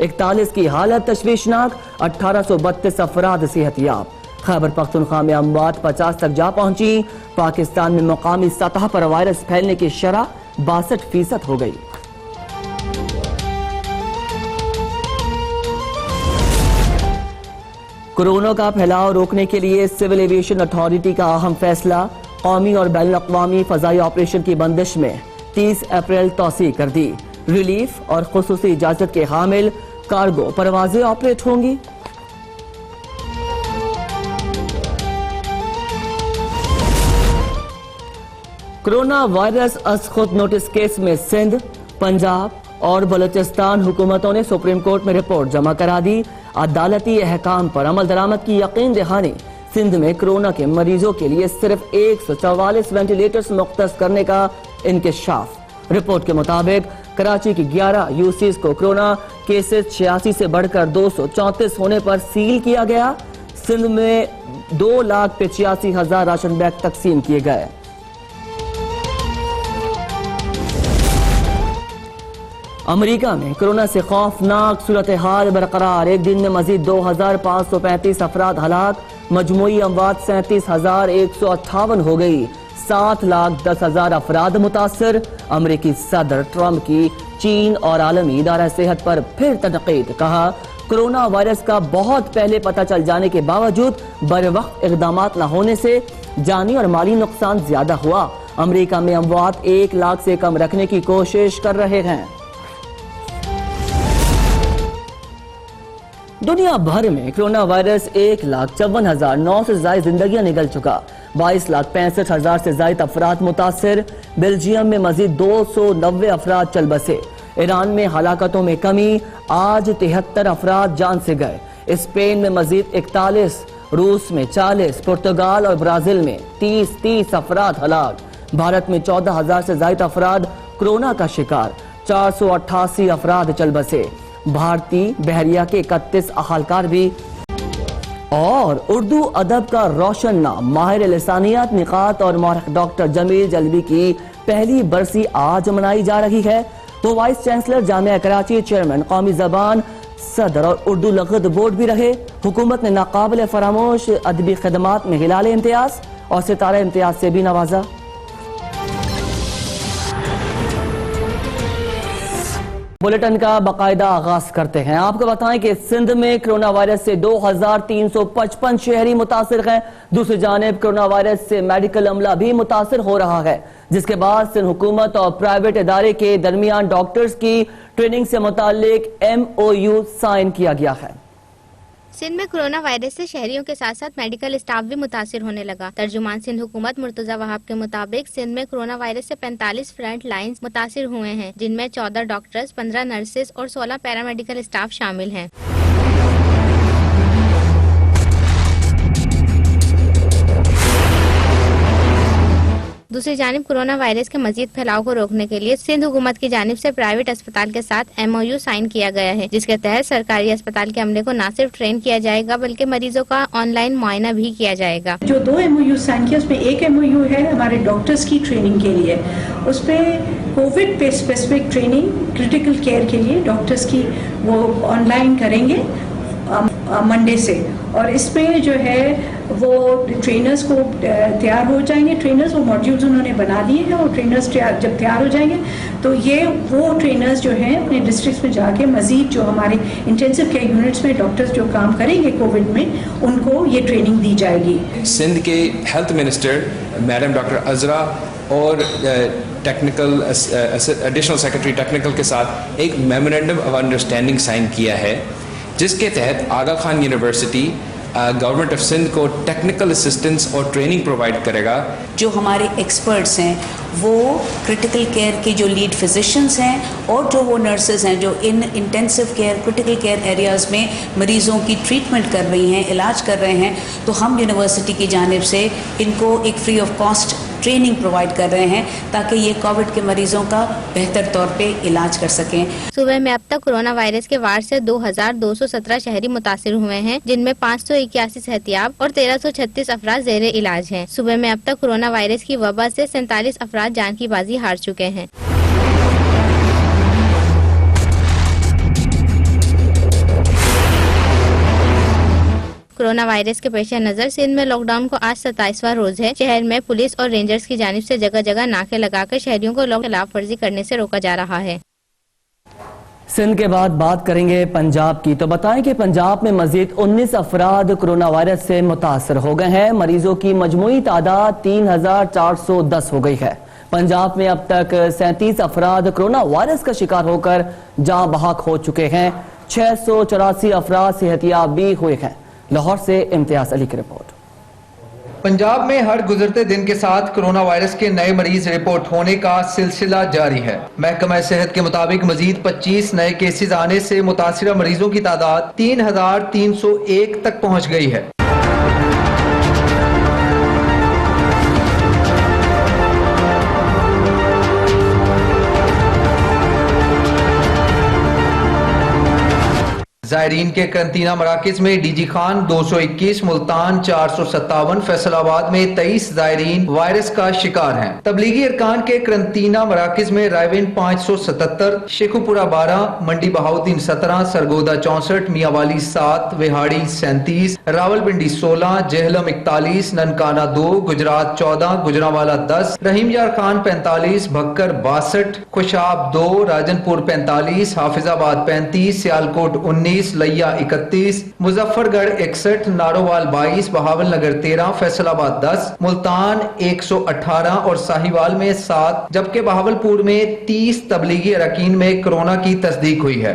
41 کی حالت تشویشناک، 1832 افراد صحت یاب۔ خیبر پختونخوا میں اموات 50 تک جا پہنچی۔ پاکستان میں مقامی سطح پر وائرس پھیلنے کی شرح 62% ہو گئی۔ کورونا کا پھیلاؤ روکنے کے لیے سول ایویشن اتھارٹی کا اہم فیصلہ، قومی اور بین الاقوامی فضائی آپریشن کی بندش میں 30 اپریل توسیع کر دی۔ ریلیف اور خصوصی اجازت کے حامل کارگو پروازیں آپریٹ ہوں گی۔ کورونا وائرس از خود نوٹس کیس میں سندھ، پنجاب اور بلوچستان حکومتوں نے سپریم کورٹ میں رپورٹ جمع کرا دی۔ عدالتی احکام پر عمل درآمد کی یقین دہانی۔ سندھ میں کورونا کے مریضوں کے لیے صرف 144 وینٹیلیٹرز مختص کرنے کا انکشاف۔ رپورٹ کے مطابق کراچی کی 11 یوسیز کو کورونا کیسز 86 سے بڑھ کر 234 ہونے پر سیل کیا گیا۔ سندھ میں 2,85,000 راشن بیگ تقسیم کیے گئے۔ امریکہ میں کورونا سے خوفناک صورتحال برقرار، ایک دن میں مزید 2,535 افراد ہلاک، مجموعی اموات 37,158 ہو گئی، 7,10,000 افراد متاثر۔ امریکی صدر ٹرمپ کی چین اور عالمی ادارہ صحت پر پھر تنقید، کہا کورونا وائرس کا بہت پہلے پتہ چل جانے کے باوجود بروقت اقدامات نہ ہونے سے جانی اور مالی نقصان زیادہ ہوا۔ امریکہ میں اموات 1 لاکھ سے کم رکھنے کی کوشش کر رہے ہیں۔ دنیا بھر میں کورونا وائرس 1,54,900 سے زائد زندگیاں نگل چکا، 22,65,000 سے زائد افراد متاثر۔ بیلجیم میں مزید 290 افراد چل بسے۔ ایران میں ہلاکتوں میں کمی، آج 73 افراد جان سے گئے۔ اسپین میں مزید 41، روس میں 40، پرتگال اور برازیل میں 30 افراد ہلاک۔ بھارت میں 14,000 سے زائد افراد کورونا کا شکار، 488 افراد چل بسے۔ بھارتی بحریہ کے 31 اہلکار بھی۔ اور اردو ادب کا روشن نام، ماہر لسانیات، نقاد اور مورخ ڈاکٹر جمیل جلوی کی پہلی برسی آج منائی جا رہی ہے۔ وہ وائس چانسلر جامعہ کراچی، چیئرمین قومی زبان، صدر اور اردو لغت بورڈ بھی رہے۔ حکومت نے ناقابل فراموش ادبی خدمات میں ہلال امتیاز اور ستارہ امتیاز سے بھی نوازا۔ بلیٹن کا باقاعدہ آغاز کرتے ہیں۔ آپ کو بتائیں کہ سندھ میں کرونا وائرس سے 2,355 شہری متاثر ہیں۔ دوسری جانب کرونا وائرس سے میڈیکل عملہ بھی متاثر ہو رہا ہے، جس کے بعد سندھ حکومت اور پرائیویٹ ادارے کے درمیان ڈاکٹرز کی ٹریننگ سے متعلق MOU سائن کیا گیا ہے۔ سندھ میں کرونا وائرس سے شہریوں کے ساتھ ساتھ میڈیکل اسٹاف بھی متاثر ہونے لگا۔ ترجمان سندھ حکومت مرتضی وہاب کے مطابق سندھ میں کرونا وائرس سے 45 فرنٹ لائنز متاثر ہوئے ہیں، جن میں 14 ڈاکٹرز، 15 نرسز اور 16 پیرامیڈیکل اسٹاف شامل ہیں۔ دوسری جانب کورونا وائرس کے مزید پھیلاؤ کو روکنے کے لیے سندھ حکومت کی جانب سے پرائیویٹ اسپتال کے ساتھ MOU سائن کیا گیا ہے، جس کے تحت سرکاری اسپتال کے عملے کو نہ صرف ٹرین کیا جائے گا بلکہ مریضوں کا آن لائن معائنہ بھی کیا جائے گا۔ جو 2 MOU سائن کیا، اس میں ایک MOU ہے ہمارے ڈاکٹرز کی ٹریننگ کے لیے، اس پہ کووڈ پہ اسپیسیفک ٹریننگ کریٹیکل کیئر کے لیے ڈاکٹرز کی وہ آن لائن کریں گے منڈے سے، اور اس میں جو ہے وہ ٹرینرز کو تیار ہو جائیں گے، ٹرینرز وہ ماڈیولز انہوں نے بنا دیے ہیں، اور ٹرینرز جب تیار ہو جائیں گے تو یہ وہ ٹرینرز جو ہیں اپنے ڈسٹرکٹس میں جا کے مزید جو ہمارے انٹینسو کیئر یونٹس میں ڈاکٹرز جو کام کریں گے کووڈ میں، ان کو یہ ٹریننگ دی جائے گی۔ سندھ کے ہیلتھ منسٹر میڈم ڈاکٹر عذرا اور ٹیکنیکل ایڈیشنل سیکرٹری ٹیکنیکل کے ساتھ ایک میمورینڈم آف انڈرسٹینڈنگ سائن کیا ہے، جس کے تحت Aga Khan university government of Sindh کو ٹیکنیکل اسسٹنس اور ٹریننگ پرووائڈ کرے گا۔ جو ہمارے ایکسپرٹس ہیں وہ کرٹیکل کیئر کے جو لیڈ فزیشنز ہیں اور جو وہ نرسز ہیں جو intensive care critical care areas میں مریضوں کی ٹریٹمنٹ کر رہی ہیں، علاج کر رہے ہیں، تو ہم یونیورسٹی کی جانب سے ان کو ایک free of cost training provide کر رہے ہیں تاکہ یہ کووڈ کے مریضوں کا بہتر طور پہ علاج کر سکیں۔ صوبے میں اب تک کرونا وائرس کے وار سے 2,217 شہری متاثر ہوئے ہیں، جن میں 581 صحتیاب اور 1,336 افراد زیر علاج ہیں۔ صوبے میں اب تک کرونا وائرس کی وبا سے 47 افراد جان کی بازی ہار چکے ہیں۔ کورونا وائرس کے پیش نظر سندھ میں لاک ڈاؤن کو آج 27واں روز ہے۔ شہر میں پولیس اور رینجرز کی جانب سے جگہ جگہ ناکے لگا کر شہریوں کو لاک خلاف ورزی کرنے سے روکا جا رہا ہے۔ سندھ کے بعد بات کریں گے پنجاب کی، تو بتائیں کہ پنجاب میں مزید 19 افراد کورونا وائرس سے متاثر ہو گئے ہیں۔ مریضوں کی مجموعی تعداد 3410 ہو گئی ہے۔ پنجاب میں اب تک 37 افراد کورونا وائرس کا شکار ہو کر جاں بحق ہو چکے ہیں۔ 684 افراد صحت یاب بھی ہوئے ہیں۔ لاہور سے امتیاز علی کی رپورٹ۔ پنجاب میں ہر گزرتے دن کے ساتھ کرونا وائرس کے نئے مریض رپورٹ ہونے کا سلسلہ جاری ہے۔ محکمہ صحت کے مطابق مزید 25 نئے کیسز آنے سے متاثرہ مریضوں کی تعداد 3301 تک پہنچ گئی ہے۔ زائرین کے قرنطینہ مراکز میں ڈی جی خان 221، ملتان 457، فیصل آباد میں 23 زائرین وائرس کا شکار ہیں۔ تبلیغی ارکان کے قرنطینہ مراکز میں رائے 577، شیخو پورہ 12، منڈی بہاؤدین 17، سرگودا 64، میاں والی 7، وہاڑی 37، راول پنڈی 16، جہلم 41، ننکانہ 2، گجرات 14، گجرانوالا 10، رحیم یار خان 45، بھکر 62، خوشاب 2، راجن پور 45، حافظ آباد 35، سیالکوٹ 19، لیا 31، مظفر گڑھ 61، نارووال 22، بہاول نگر 13، فیصل آباد 10، ملتان 118 اور ساہیوال میں 7، جبکہ بہاول پور میں 30 تبلیغی اراکین میں کرونا کی تصدیق ہوئی ہے۔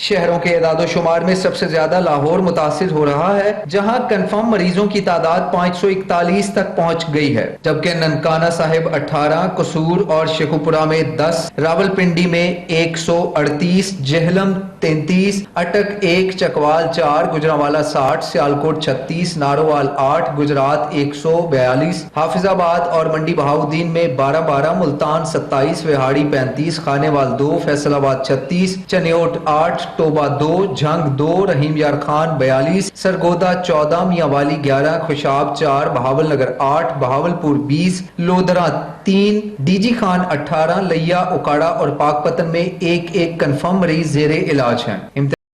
شہروں کے اعداد و شمار میں سب سے زیادہ لاہور متاثر ہو رہا ہے، جہاں کنفرم مریضوں کی تعداد 541 تک پہنچ گئی ہے، جبکہ ننکانہ صاحب 18، قصور اور شیخوپورہ میں 10، راول پنڈی میں 138، جہلم 33، اٹک 1، چکوال 4، گجرانوالا 60، سیالکوٹ 36، نارووال 8، گجرات 142، حافظ آباد اور منڈی بہاؤدین میں 12، ملتان 27، وہاڑی 35، خانیوال 2، فیصل آباد 36، چنیوٹ 8، ٹوبہ 2، جھنگ 2، رحیم یار خان 42، سرگودا 14، میاں والی 11، خوشاب 4، بہاول نگر 8، بہاول پور 20، لودرا 3، ڈی جی خان 18، لیا، اکاڑا اور پاک پتن میں ایک کنفرم مریض زیر علاج ہیں۔